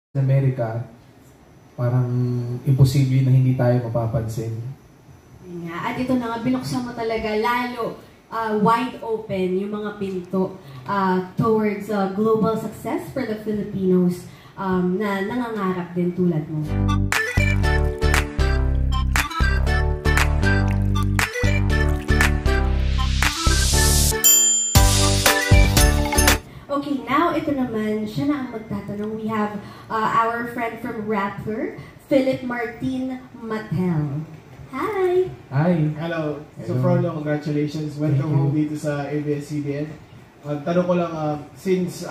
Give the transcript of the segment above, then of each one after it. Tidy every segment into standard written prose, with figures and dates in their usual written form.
Sa Amerika, parang imposible na hindi tayo mapapansin. At ito na nga, binuksan mo talaga lalo wide open yung mga pinto towards global success for the Filipinos na nangangarap din tulad mo. Okay, now ito naman, siya na ang magtatanong. We have our friend from Rappler, Philip Martin Mattel. Hi! Hi! Hello. So Frollo, congratulations. Welcome home dito sa ABS-CBN. Tanong ko lang, since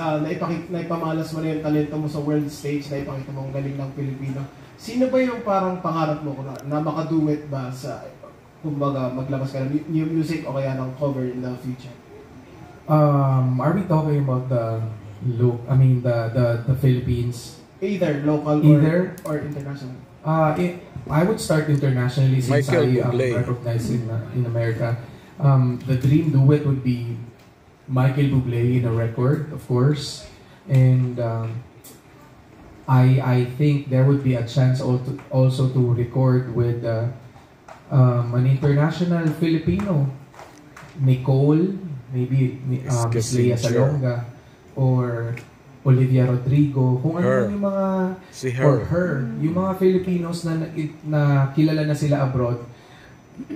naipamalas mo na yung talento mo sa world stage, naipakita mo ang galing ng Pilipino, sino ba yung parang pangarap mo na makaduet ba sa, kumbaga, maglabas ka ng new music o kaya ng cover in the future? Are we talking about the Philippines? Either local or international. I would start internationally since I am recognized in America. The dream duet would be Michael Bublé in a record, of course, and I think there would be a chance also to record with an international Filipino, Nicole. Maybe Miss Lea Salonga or Olivia Rodrigo, kung ano yung mga or her, yung mga Filipinos na kilala na sila abroad.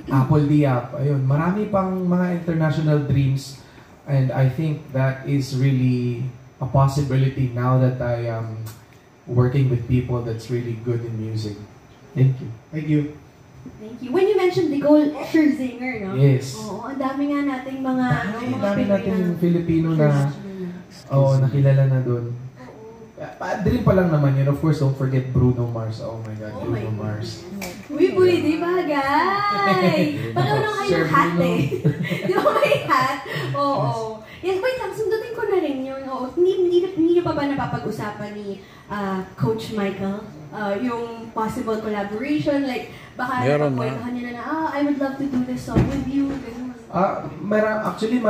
Apple Diap, ayun, marami pang mga international dreams, and I think that is really a possibility now that I am working with people that's really good in music. Thank you. Thank you. Thank you. When you mentioned Nicole Scherzinger, no? Yes. Oo, ang dami nga nating mga dami natin yung Filipino na nakilala na doon. Dream pa lang naman yun. Of course, don't forget Bruno Mars. Oh my God, Bruno Mars. Uy, di ba, guys? Pagkaroon kayo ng hat eh. Di ba may hat? Oo. Yes, wait lang, sundutin ko na rin yun. Hindi nyo pa ba napapag-usapan ni Coach Michael? Yung possible collaboration, like, baka napag-kwentuhan nyo na I would love to do this song with you. Actually,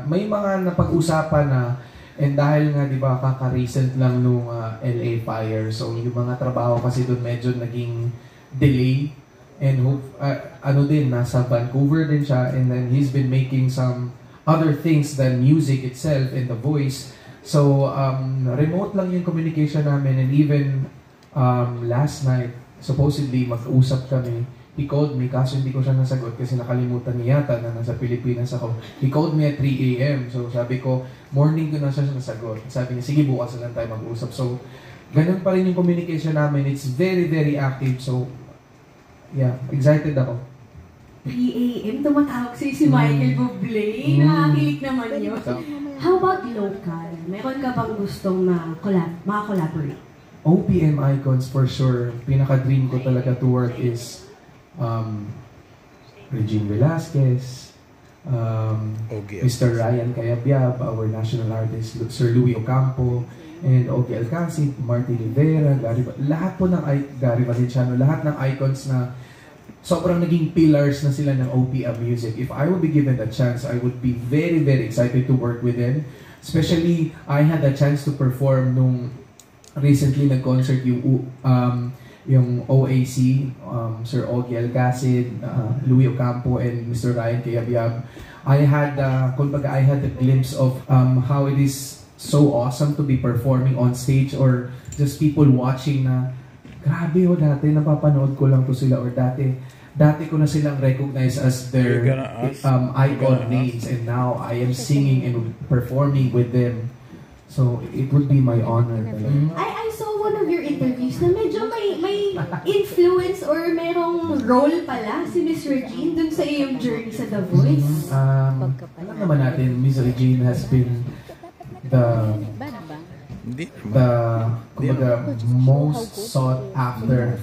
may mga napag-usapan na, and dahil nga, di ba, kaka-recent lang nung LA fire, so yung mga trabaho kasi doon medyo naging delay, and nasa Vancouver din siya, and then he's been making some other things than music itself and the voice. So, remote lang yung communication namin, and even last night, supposedly mag-usap kami. He called me, kaso hindi ko siya nasagot kasi nakalimutan niya yata na nasa Pilipinas ako. He called me at 3 a.m. So sabi ko, morning ko na siya nasagot. Sabi niya, sige bukas na lang tayo mag-usap. So, ganun pa rin yung communication namin. It's very, very active. So, yeah, excited ako. 3 a.m. tumatawag si Michael Bublé. Nakakilig naman yun. How about local? Meron ka bang gustong maka-collaborate? OPM icons for sure. Pinaka-dream ko talaga to work is Regine Velasquez, Mr. Ryan Cayabyab, our national artist, Sir Louie Ocampo, and Ogie Alcacid, Marty Rivera, lahat po ng Gary Valenciano, lahat ng icons na sobrang naging pillars na sila ng OPM music. If I would be given a chance, I would be very, very excited to work with them. Especially, I had a chance to perform nung recently nag-concert yung OAC, Sir Ogie Alcacid, Louie Ocampo, and Mr. Ryan Cayabyab. I had a glimpse of how it is so awesome to be performing on stage, or just people watching na, grabe dati napapanood ko lang to sila, or dati ko na silang recognize as their icon names, and now I am singing and performing with them. So, it would be my honor talaga. I saw one of your interviews na medyo may influence or merong role pala si Miss Regine dun sa iyong journey sa The Voice. Alam naman natin, Miss Regine has been the most sought after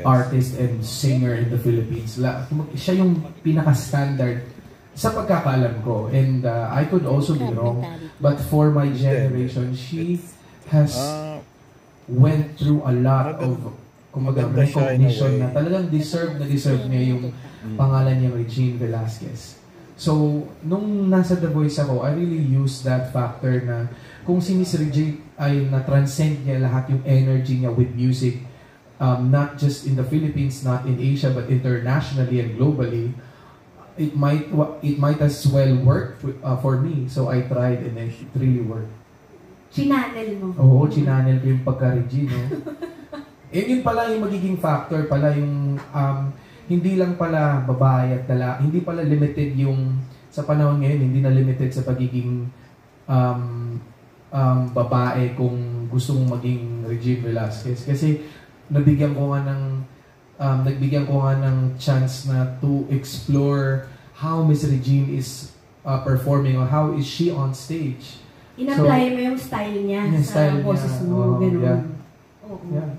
artist and singer in the Philippines. Siya yung pinaka-standard sa pagkakaalam ko, and I could also be wrong, but for my generation, she has went through a lot of recognition na talagang deserve niya yung pangalan niya, Regine Velasquez. So, nung nasa The Voice ako, I really used that factor na kung si Miss Regine ay na-transcend niya lahat yung energy niya with music, not just in the Philippines, not in Asia, but internationally and globally, it might as well work for me. So I tried and it really worked. Chinanel mo. Oo, chinanel ko yung pagka-Regine, no? Yun pala yung magiging factor pala yung hindi lang pala babae at dala, hindi pala limited yung sa panahon ngayon, hindi na limited sa pagiging babae kung gusto mong maging Regine Velasquez. Kasi nagbigyan ko nga ng chance na to explore how Miss Regine is performing or how is she on stage. In-apply mo yung style niya sa boses mo, gano'n. Yeah. Oo. Yeah.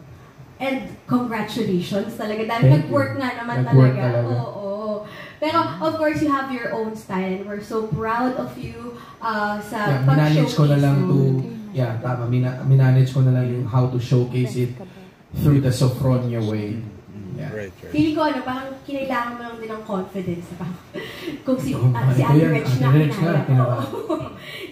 And congratulations talaga. Dahil nag-work nga naman talaga. Oo. Pero of course, you have your own style and we're so proud of you sa pag-showcase ko na lang to, tama, minanage ko na lang yung how to showcase it through the Sophronia way. Yeah. Right. Feeling ko, parang kinailangan mo lang din ng confidence. Kung si Ali Rich na kinaya.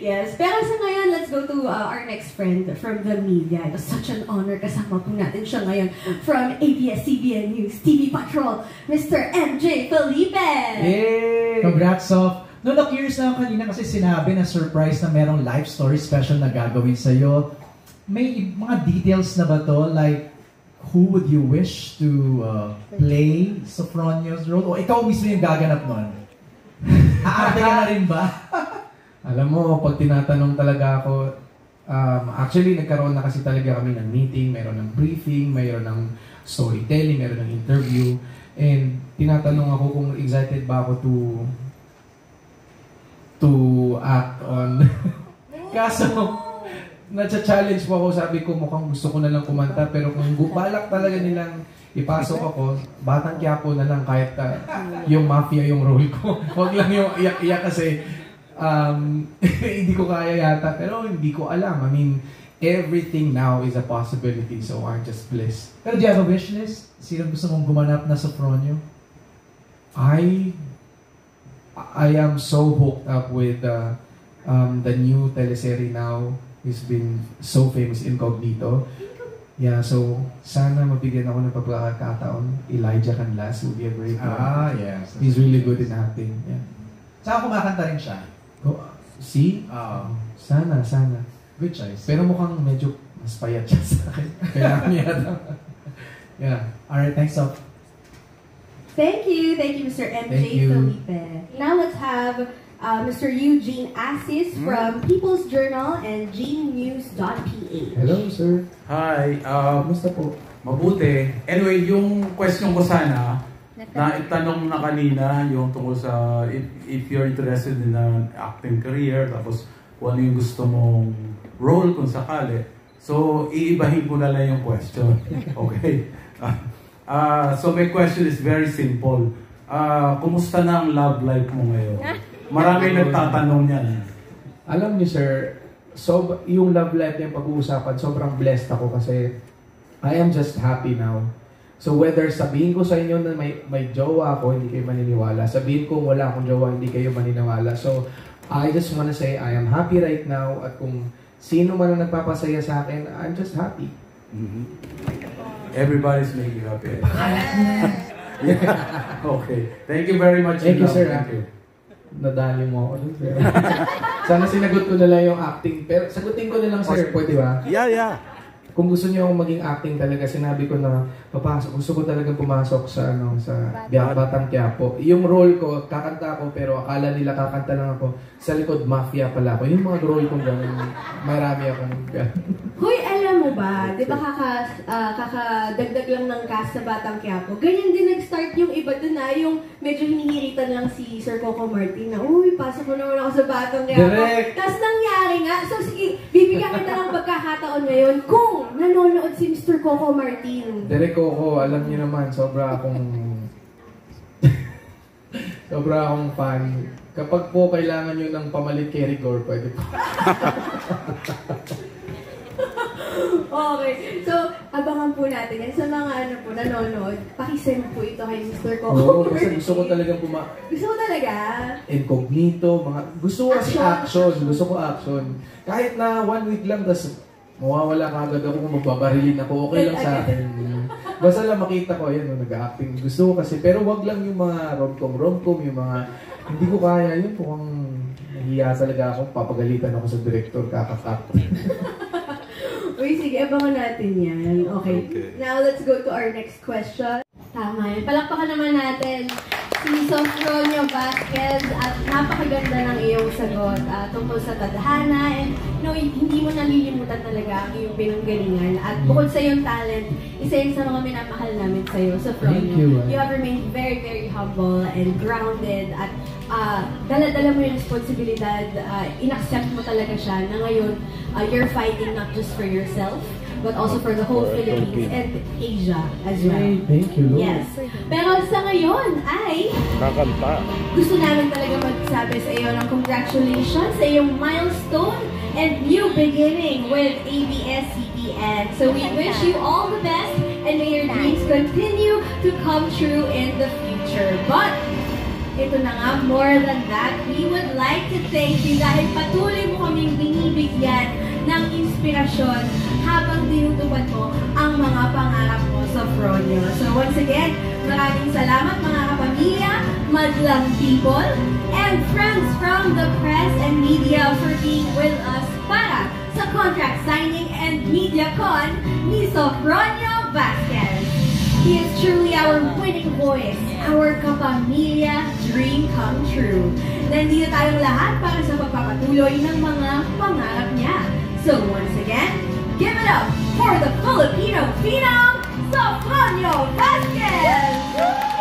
Yes. Pero sa ngayon, let's go to our next friend from the media. It was such an honor kasama po natin siya ngayon from ABS-CBN News TV Patrol, Mr. MJ Felipe! Yay! Congrats, Sof! No, na-curious na ako kanina kasi sinabi na surprise na merong life story special na gagawin sa'yo. May mga details na ba to? Like, who would you wish to play Sophronia's role? O ikaw mismo yung gaganap nun? Aarte ka na rin ba? Alam mo, pag tinatanong talaga ako, actually nagkaroon na kasi talaga kami ng meeting, mayroon ng briefing, mayroon ng storytelling, mayroon ng interview, and tinatanong ako kung excited ba ako to act on. Kaso, na-challenge mo ako, sabi ko mukhang gusto ko na lang kumanta, pero kung balak talaga nilang ipasok ako, Batang Quiapo na lang kahit yung mafia yung role ko. Huwag lang yung iyak-iyak kasi hindi ko kaya yata, pero hindi ko alam. I mean, everything now is a possibility, so I'm just blessed. Pero do you have a wish list? Sino gusto mong gumanap na Sophronio? I am so hooked up with the new teleserie now. He's been so famous, Incognito. Yeah, so sana mabigyan ako ng pagkakataon. Elijah Canlas would be a great one. Yes. He's really good in acting. Yeah. Saka kumakanta rin siya. See? Sana. Good choice. Pero mukhang medyo mas payat siya sa akin. Kaya niya. Yeah. Alright, thanks, Sof. Thank you, Mr. MJ Felipe. Now let's have Mr. Eugene Assis from People's Journal and gnews.ph. Hello, sir. Hi. Kumusta po? Mabuti. Anyway, yung question ko sana, na itanong na kanina, yung tungkol sa if you're interested in an acting career, tapos kung ano yung gusto mong role kung sakali. So, iibahin ko na lang yung question. Okay? So, my question is very simple. Kumusta na ang love life mo ngayon? Marami nagtatanong yan. Alam niyo, sir, so yung love life niya pag-uusapan, sobrang blessed ako kasi I am just happy now. So whether sabihin ko sa inyo na may jowa ako, hindi kayo maniniwala. Sabihin ko wala akong jowa, hindi kayo maniniwala. So I just wanna say I am happy right now at kung sino man ang nagpapasaya sa akin, I'm just happy. Mm-hmm. Everybody's making you happy. Yeah. Okay. Thank you very much. Thank you, sir. Thank you. Nadali mo ako dun, sir. Sana sinagot ko na lang yung acting. Pero sagutin ko na lang, sir. Pwede ba? Yeah. Kung gusto niyo akong maging acting talaga, sinabi ko na papasok. Gusto ko talagang pumasok sa Batang Quiapo. Yung role ko, kakanta ako, pero akala nila kakanta lang ako. Sa likod, mafia pala ako. Yung mga role kong gano'n, marami akong gano'n. Hoy, alam mo ba, di ba kakadagdag lang ng cast sa Batang Quiapo? Ganyan din nag-start yung iba dun na, yung medyo hinihiritan lang si Sir Coco Martin na, uy, pasok mo naman ako sa Batang Quiapo. Direct! Tapos nangyari nga, so sige, bibigyan kita ng pagkakataon ngayon kung nanonood si Mr. Coco Martin. Direk Coco, alam niyo naman, sobra akong fan. Kapag po kailangan nyo ng pamalit kay Rigor, pwede po. Okay. So, abangan po natin yan. Sa mga nanonood, pakisend po ito kay Mr. Coco. Oo, kasi gusto ko talaga Gusto ko talaga? Incognito, gusto ko kasi action. Gusto ko action. Kahit na 1 week lang, tas mawawala ka agad ako kung magbabarilin ako, okay lang sa akin. Basta lang makita ko, ayan, nag-acting. Gusto ko kasi, pero wag lang yung mga rom-com, yung mga, hindi ko kaya yun kung nahiya talaga ako, papagalitan ako sa director, kakakap. Uy, sige, abangan natin yan. Okay. Now, let's go to our next question. Tama yan. Palakpakan naman natin si Sofronio Vasquez at napakaganda ng iyong sagot tungkol sa tadhana and hindi mo nalilimutan talaga ang iyong pinanggalingan at bukod sa iyong talent, isa yun sa mga minamahal namin sa iyo, Sofronio. You have remained very, very humble and grounded at dala-dala mo yung responsibilidad, inaccept mo talaga siya na ngayon you're fighting not just for yourself but also for the whole Philippines and Asia as well. Thank you, Lord. Yes. Pero sa ngayon ay gusto namin talaga magsabi sa iyo ng congratulations sa iyong milestone and new beginning with ABS-CBN. So we wish you all the best and may your dreams continue to come true in the future. But ito na nga, more than that, we would like to thank you dahil patuloy mo kaming binibigyan ng inspirasyon habang tinutupad mo ang mga pangarap mo sa Fronyo. So once again, maraming salamat mga kapamilya, madlang people, and friends from the press and media for being with us para sa contract signing and media con ni Sofronio Vasquez. He is truly our winning voice, our kapamilya dream come true. Nandito tayong lahat para sa pagpapatuloy ng mga pangarap niya. So once again, give it up for the Filipino phenom, Sofronio Vasquez!